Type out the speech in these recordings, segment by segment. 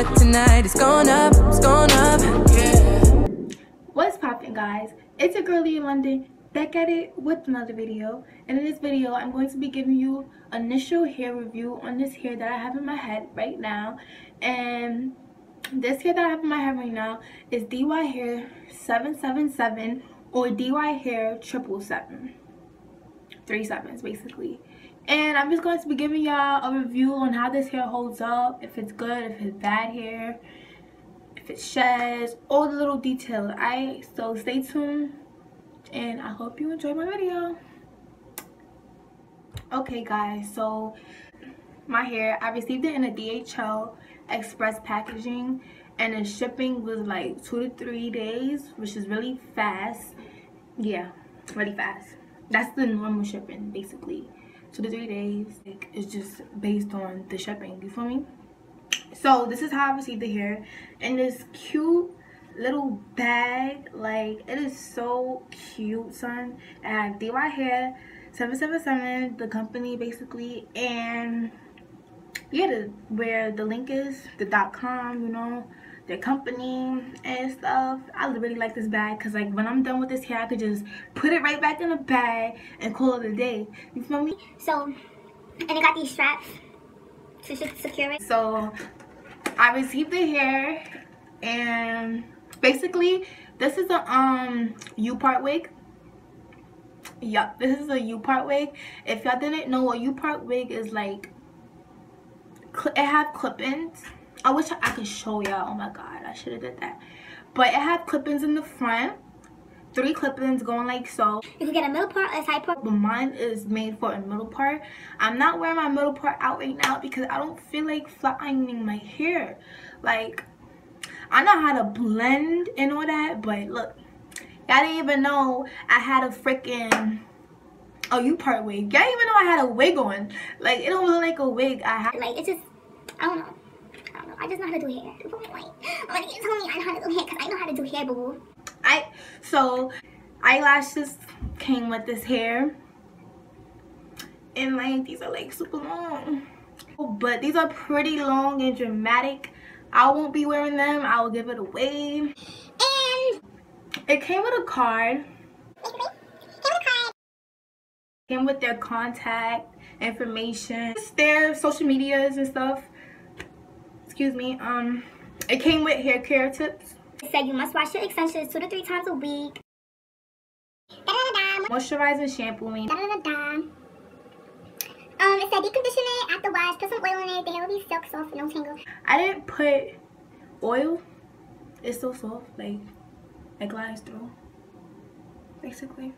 but tonight it's going up, yeah. What's poppin', guys? It's your girl in London, back at it with another video. And in this video, I'm going to be giving you initial hair review on this hair that I have in my head right now. And this hair that I have in my head right now is Dyhair777 or Dyhair777. 3 sevens basically. And I'm just going to be giving y'all a review on how this hair holds up, if it's good, if it's bad hair, if it sheds, all the little details. So stay tuned and I hope you enjoy my video. Okay guys, so my hair, I received it in a DHL express packaging and the shipping was like 2 to 3 days, which is really fast. Yeah, really fast. That's the normal shipping, basically. 2 to 3 days. Like, it's just based on the shipping, you feel me? So this is how I received the hair in this cute little bag. Like, it is so cute, son. I have Dyhair777, the company basically, and yeah, where the link is, the .com, you know, their company and stuff. I really like this bag because like when I'm done with this hair, I could just put it right back in the bag and call it a day. You feel me? So, and it got these straps to secure it. So I received the hair and basically this is a U-part wig. Yup, this is a U-part wig. If y'all didn't know, a U-part wig is like, it have clip-ins. I wish I could show y'all. Oh my god, I should have did that. But it had clip-ins in the front. 3 clip-ins going like so. You can get a middle part, a side part. But mine is made for a middle part. I'm not wearing my middle part out right now because I don't feel like flat ironing my hair. Like, I know how to blend and all that, but look, y'all didn't even know I had a freaking U-part wig. Y'all didn't even know I had a wig on. Like, it don't look like a wig. Like, it's just, I don't know. I just know how to do hair. Like, when you told me I know how to do hair, because I know how to do hair, boo. So eyelashes came with this hair, and like these are like super long, but these are pretty long and dramatic. I won't be wearing them. I will give it away. And it came with a card. Came with their contact information, their social medias and stuff. Excuse me. It came with hair care tips. It said you must wash your extensions 2 to 3 times a week. Moisturizing, shampooing. It said decondition it after wash, put some oil in it, the hair will be silk soft and no tangle. I didn't put oil. It's so soft, like it glides through, basically.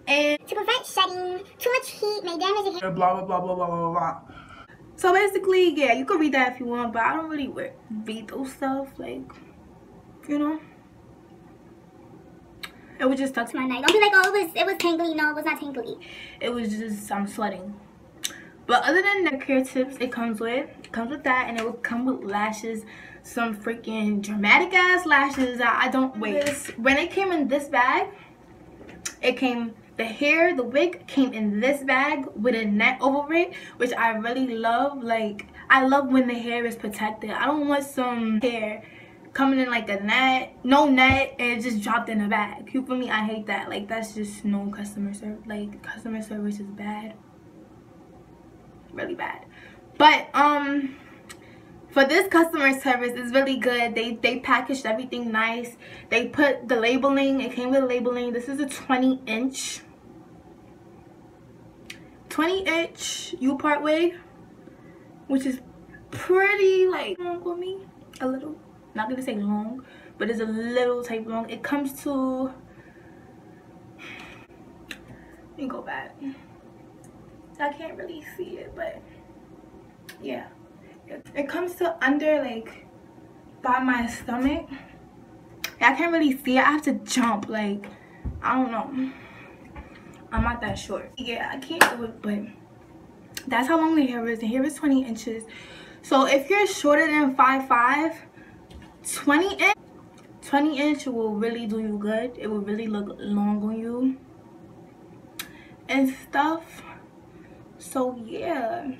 And to prevent shedding, too much heat may damage your hair. Blah blah blah blah blah blah blah. So basically, yeah, you can read that if you want, but I don't really read those stuff, like, you know. It was just stuck to my neck. Don't be like, oh, it was tangly. No, it was not tangly. It was just, I'm sweating. But other than the care tips, it comes with that, and it will come with lashes, some freaking dramatic ass lashes that I don't wait. When it came in this bag, it came. The wig came in this bag with a net over it, which I really love. Like, I love when the hair is protected. I don't want some hair coming in like a net, no net, and it just dropped in a bag. You feel me? I hate that. Like, that's just no customer service. Like, customer service is bad. Really bad. But, for this customer service, it's really good. They packaged everything nice. They put the labeling. It came with labeling. This is a 20-inch U-part wig, which is pretty like long for me. A little. Not gonna say long, but it's a little type long. It comes to. Let me go back. I can't really see it, but yeah. It comes to under, like, by my stomach. I can't really see it. I have to jump, like, I don't know. I'm not that short. Yeah, I can't do it, but that's how long the hair is. The hair is 20 inches. So if you're shorter than 5'5", 20 inch will really do you good. It will really look long on you and stuff. So yeah.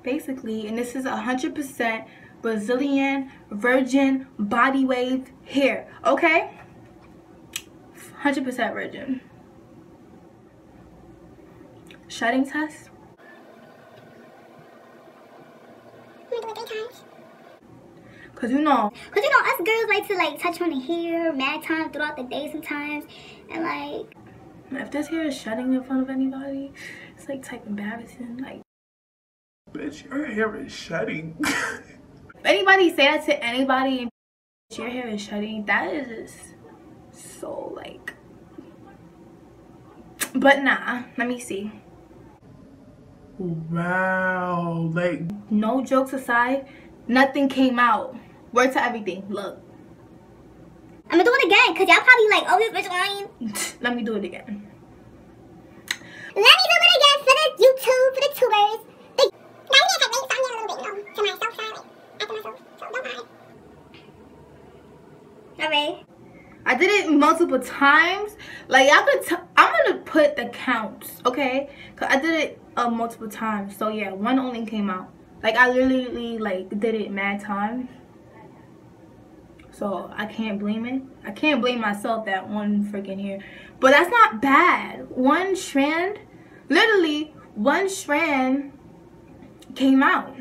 basically, and this is 100% Brazilian virgin body wave hair, okay? 100% virgin. Shedding test. Cause you know us girls like to like touch on the hair mad time throughout the day sometimes, and like if this hair is shedding in front of anybody, it's like type embarrassing. Like, bitch, your hair is shedding. If anybody say that to anybody, your hair is shedding, that is just so like. But nah, let me see. Wow, like No jokes aside, nothing came out. Word to everything. Look. I'm gonna do it again, cause y'all probably like, oh, this bitch lying. Let me do it again. Let me do it again for the YouTube, for the tubers. Now you didn't make me a little bit, to myself, sorry. After myself, so don't mind. Alright. I did it multiple times. Like, y'all could I'm gonna put the counts, okay? Cause I did it multiple times. So yeah, one only came out. Like, I literally like did it mad times. So I can't blame it. I can't blame myself that one freaking hair. But that's not bad. One strand, literally one strand came out,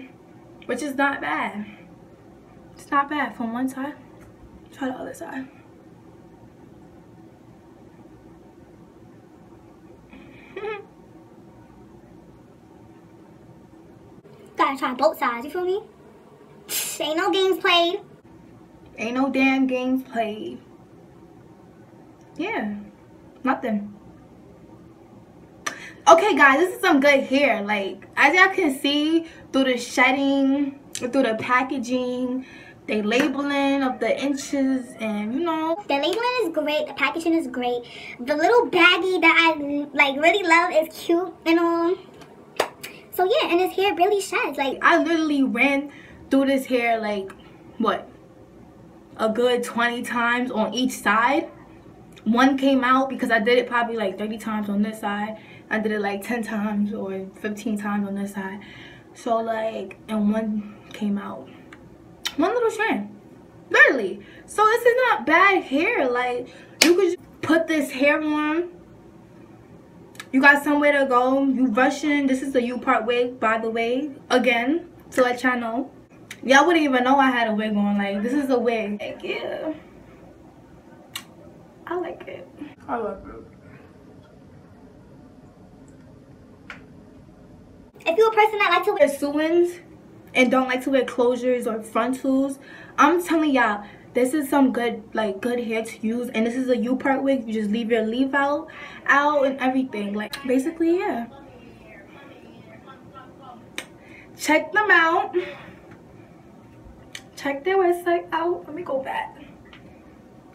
which is not bad. It's not bad from one side. Try the other side. Gotta try both sides, you feel me? Ain't no games played. Ain't no damn games played. Yeah, nothing. Okay guys, this is some good hair. Like, as y'all can see through the shedding, through the packaging, the labeling of the inches, and you know, the labeling is great, the packaging is great. The little baggie that I like really love is cute and all. So yeah, and his hair really sheds. Like, I literally ran through this hair like what, a good 20 times on each side. One came out because I did it probably like 30 times on this side. I did it like 10 times or 15 times on this side. So like, and one came out. One little strand, literally. So this is not bad hair. Like, you could just put this hair on. You got somewhere to go. You rushing. This is the U-part wig, by the way. Again, to let y'all know. Y'all wouldn't even know I had a wig on. Like, this is a wig. Like, yeah. I like it. I love it. if you're a person that likes to wear sew-ins and don't like to wear closures or frontals, I'm telling y'all, this is some good hair to use. And this is a U-part wig. You just leave your leaf out and everything. Like, basically, yeah. Check them out. Check their website out. Let me go back.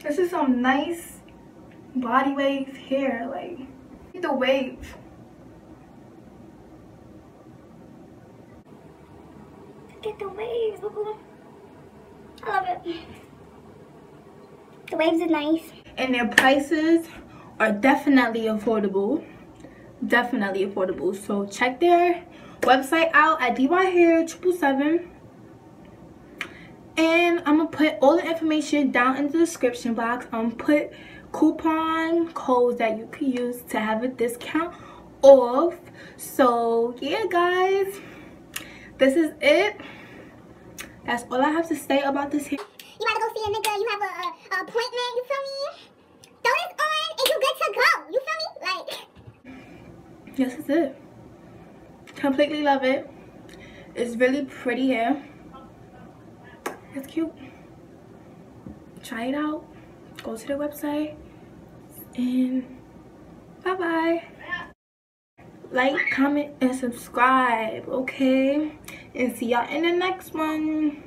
This is some nice body wave hair. Like, the wave. get the waves. I love it. The waves are nice. And their prices are definitely affordable. Definitely affordable. So check their website out at Dyhair777. And I'm going to put all the information down in the description box. I'm going to put coupon codes that you can use to have a discount off. So yeah, guys, this is it. That's all I have to say about this hair. You gotta go see a nigga, you have a appointment, you feel me? Throw this on and you good to go, you feel me? Like, This is it. Completely love it. It's really pretty hair. It's cute. Try it out. Go to the website. And bye-bye. Like, comment, and subscribe, okay? And see y'all in the next one.